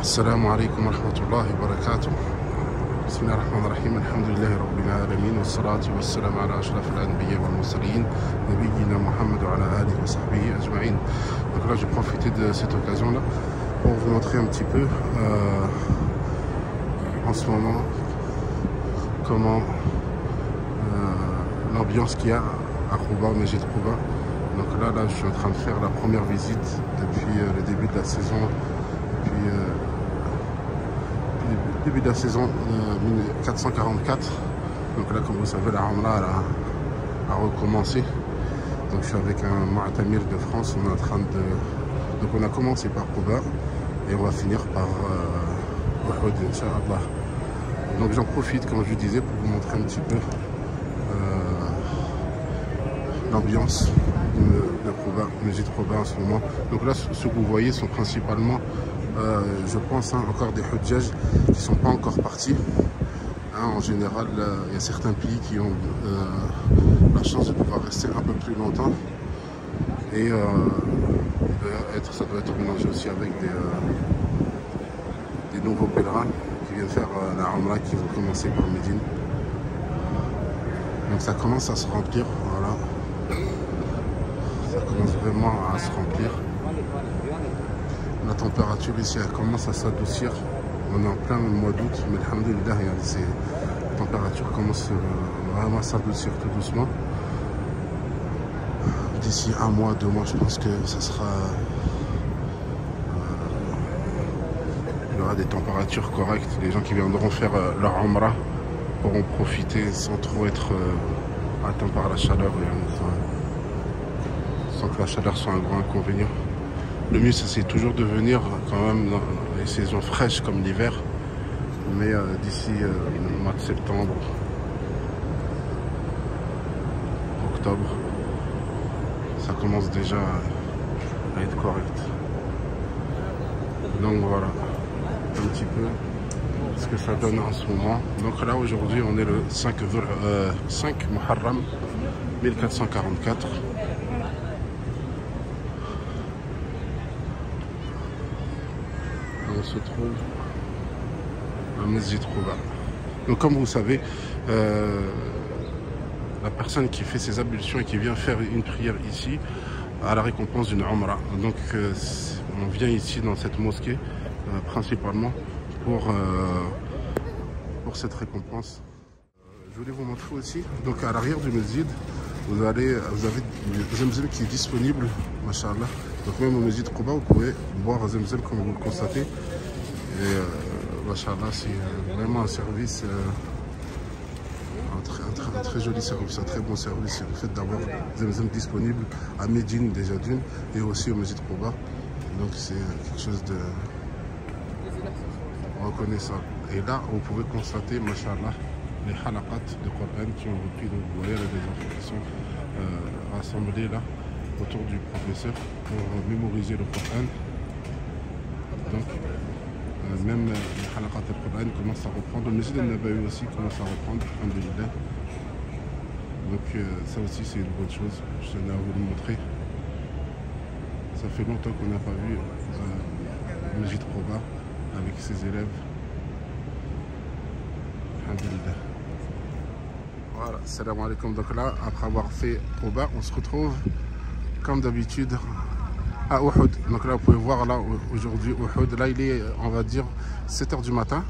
السلام عليكم ورحمة الله وبركاته. بسم الله الرحمن الرحيم. الحمد لله رب العالمين والصلاة والسلام على أشرف الأنبياء والمرسلين نبينا محمد وعلى آله وصحبه أجمعين. Donc là, je vais profiter de cette occasion-là pour vous montrer un petit peu en ce moment comment l'ambiance qu'il y a à Rouba, au Mesjid Rouba. Donc là, je suis en train de faire la première visite depuis le début de la saison. Début de la saison 1444. Donc là, comme vous savez, la Umrah a recommencé. Donc je suis avec un Mu'tamir de France. On est en train de... Donc on a commencé par Rouba et on va finir par Uhud, Inch'Allah. Donc j'en profite, comme je vous disais, pour vous montrer un petit peu l'ambiance de Rouba, Mesjid Rouba en ce moment. Donc là, ce que vous voyez sont principalement je pense encore des Hujjaj qui ne sont pas encore partis. En général, il y a certains pays qui ont la chance de pouvoir rester un peu plus longtemps. Et ça doit être mélangé aussi avec des nouveaux pèlerins qui viennent faire la Umrah, qui vont commencer par Médine. Donc ça commence à se remplir, voilà. Ça commence vraiment à se remplir. La température ici elle commence à s'adoucir. On est en plein mois d'août, mais alhamdoulilah, la température commence vraiment à s'adoucir tout doucement. D'ici un mois, 2 mois, je pense que ça sera... il y aura des températures correctes. Les gens qui viendront faire leur Umrah pourront profiter sans trop être atteints par la chaleur sans que la chaleur soit un grand inconvénient. Le mieux, c'est toujours de venir quand même dans les saisons fraîches comme l'hiver. Mais d'ici le mois de septembre, octobre, ça commence déjà à être correct. Donc voilà, un petit peu ce que ça donne en ce moment. Donc là, aujourd'hui, on est le 5 Muharram 1444. On se trouve à Mesjid Rouba. Donc comme vous savez, la personne qui fait ses ablutions et qui vient faire une prière ici a la récompense d'une Umrah. Donc on vient ici dans cette mosquée principalement pour cette récompense. Je voulais vous montrer aussi, donc à l'arrière du Mesjid, vous avez le Zemzem qui est disponible, Masha'Allah. Donc même au Mesjid Rouba, vous pouvez boire Zemzem comme vous le constatez. Et Masha'Allah, c'est vraiment un service, un très joli service, un très bon service. Le fait d'avoir Zemzem disponible à Médine déjà d'une et aussi au Mesjid Rouba. Donc c'est quelque chose de reconnaissable. Et là, vous pouvez constater, Masha'Allah, les halaqat de Coran qui ont repris. Donc vous voyez là des enfants qui sont rassemblés là autour du professeur pour mémoriser le Coran. Donc même les halaqat de Coran commencent à reprendre. Le Mesjid al-Nabawi aussi commence à reprendre, alhamdoulilah. Donc ça aussi c'est une bonne chose, je tenais à vous le montrer. Ça fait longtemps qu'on n'a pas vu Mesjid Rouba avec ses élèves. Alhamdoulilah. Voilà, salam alaikum. Donc là, après avoir fait Rouba, on se retrouve comme d'habitude à Uhud. Donc là, vous pouvez voir là aujourd'hui Uhud. Là, il est, on va dire, 7 h du matin.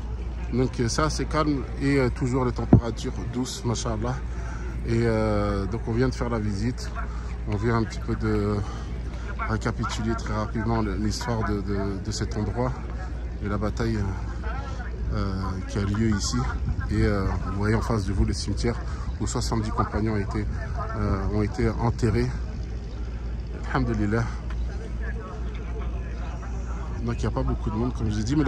Donc ça, c'est calme et toujours les températures douces, machallah. Et donc on vient de faire la visite. On vient un petit peu de récapituler très rapidement l'histoire de cet endroit et la bataille qui a lieu ici. Et vous voyez en face de vous le cimetière où 70 compagnons ont été enterrés. Alhamdulillah. Donc il n'y a pas beaucoup de monde comme je vous ai dit, mais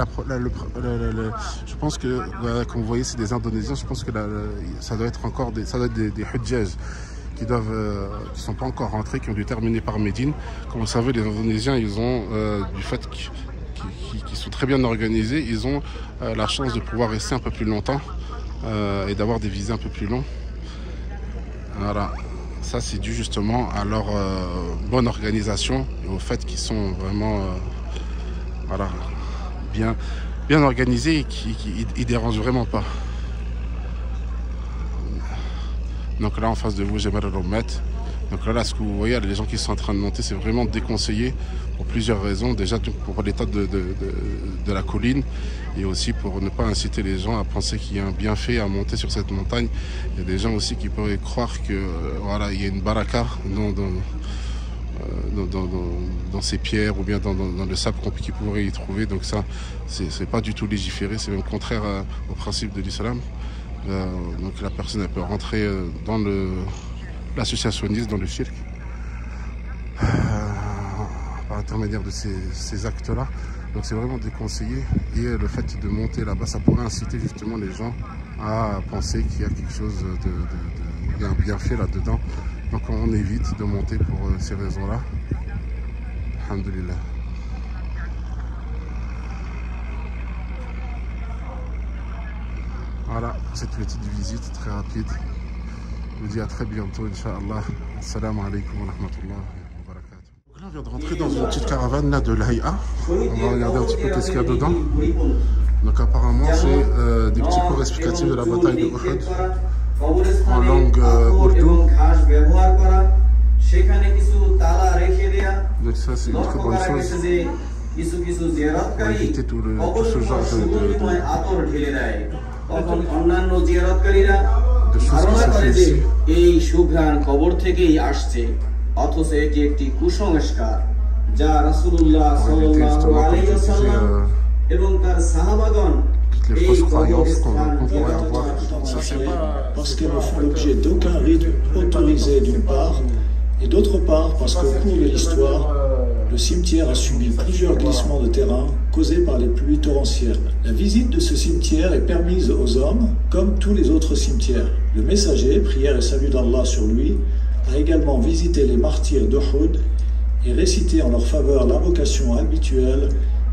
je pense que comme vous voyez c'est des Indonésiens. Je pense que ça doit être encore des Hujjaj qui sont pas encore rentrés, qui ont dû terminer par Médine. Comme vous savez, les Indonésiens, ils ont du fait qu'ils sont très bien organisés, ils ont la chance de pouvoir rester un peu plus longtemps et d'avoir des visas un peu plus longs. Voilà. Ça, c'est dû justement à leur bonne organisation et au fait qu'ils sont vraiment voilà, bien organisé et qui ne dérange vraiment pas. Donc là en face de vous, j'ai mal à l'omet. Donc là, ce que vous voyez, les gens qui sont en train de monter, c'est vraiment déconseillé pour plusieurs raisons. Déjà pour l'état de la colline et aussi pour ne pas inciter les gens à penser qu'il y a un bienfait à monter sur cette montagne. Il y a des gens aussi qui pourraient croire que voilà, il y a une baraka dans ces pierres ou bien dans le sable qu'ils pourraient y trouver. Donc ça, c'est pas du tout légiféré, c'est même contraire au principe de l'islam. Donc la personne elle peut rentrer dans l'associationnisme, dans le shirk, par l'intermédiaire de ces actes-là. Donc c'est vraiment déconseillé. Et le fait de monter là-bas, ça pourrait inciter justement les gens à penser qu'il y a quelque chose il y a un bienfait là-dedans. Donc on évite de monter pour ces raisons-là. Alhamdulillah. Voilà, cette petite visite très rapide. Je vous dis à très bientôt, Inch'Allah. Assalamu alaikum wa rahmatullah wa barakatuh. Donc là, on vient de rentrer dans une petite caravane là, de l'Aïa. On va regarder un petit peu qu'est-ce qu'il y a dedans. Donc apparemment, c'est des petits cours explicatifs de la bataille de Uhud en langue ourdou. Donc ça, c'est une très bonne chose. Pour éviter tout ce genre de ধারণা করে যে এই সুঘ্রাণ কবর থেকেই আসছে, অথচ এটি একটি কুসংস্কার যা রাসূলুল্লাহ সাল্লাল্লাহু আলাইহি ওয়াসাল্লাম এবং তার সাহাবাগণ এই কবর parce qu'elles ne font l'objet d'aucun rite autorisé d'une part, et d'autre part parce qu'au cours de l'histoire, le cimetière a subi plusieurs glissements de terrain causés par les pluies torrentielles. La visite de ce cimetière est permise aux hommes comme tous les autres cimetières. Le messager, prière et salut d'Allah sur lui, a également visité les martyrs d'Uhud et récité en leur faveur l'invocation habituelle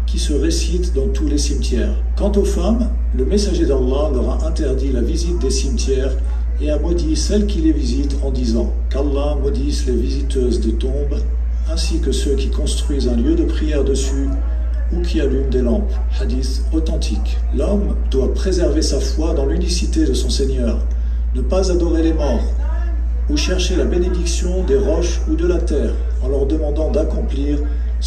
qui se récite dans tous les cimetières. Quant aux femmes, le messager d'Allah leur a interdit la visite des cimetières et a maudit celles qui les visitent en disant qu'Allah maudisse les visiteuses de tombes ainsi que ceux qui construisent un lieu de prière dessus ou qui allument des lampes. Hadith authentique. L'homme doit préserver sa foi dans l'unicité de son Seigneur, ne pas adorer les morts ou chercher la bénédiction des roches ou de la terre en leur demandant d'accomplir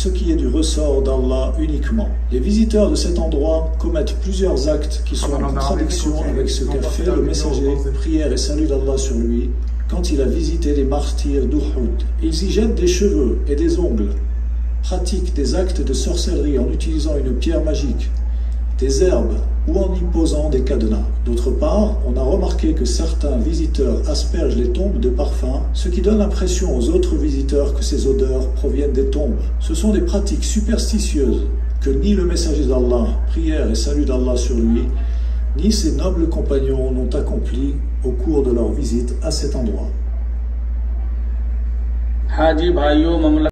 ce qui est du ressort d'Allah uniquement. Les visiteurs de cet endroit commettent plusieurs actes qui sont en contradiction avec ce qu'a fait le messager, prière et salut d'Allah sur lui, quand il a visité les martyrs d'Uhud. Ils y jettent des cheveux et des ongles, pratiquent des actes de sorcellerie en utilisant une pierre magique, des herbes ou en y posant des cadenas. D'autre part, on a remarqué que certains visiteurs aspergent les tombes de parfums, ce qui donne l'impression aux autres visiteurs que ces odeurs proviennent des tombes. Ce sont des pratiques superstitieuses que ni le messager d'Allah, prière et salut d'Allah sur lui, ni ses nobles compagnons n'ont accompli au cours de leur visite à cet endroit.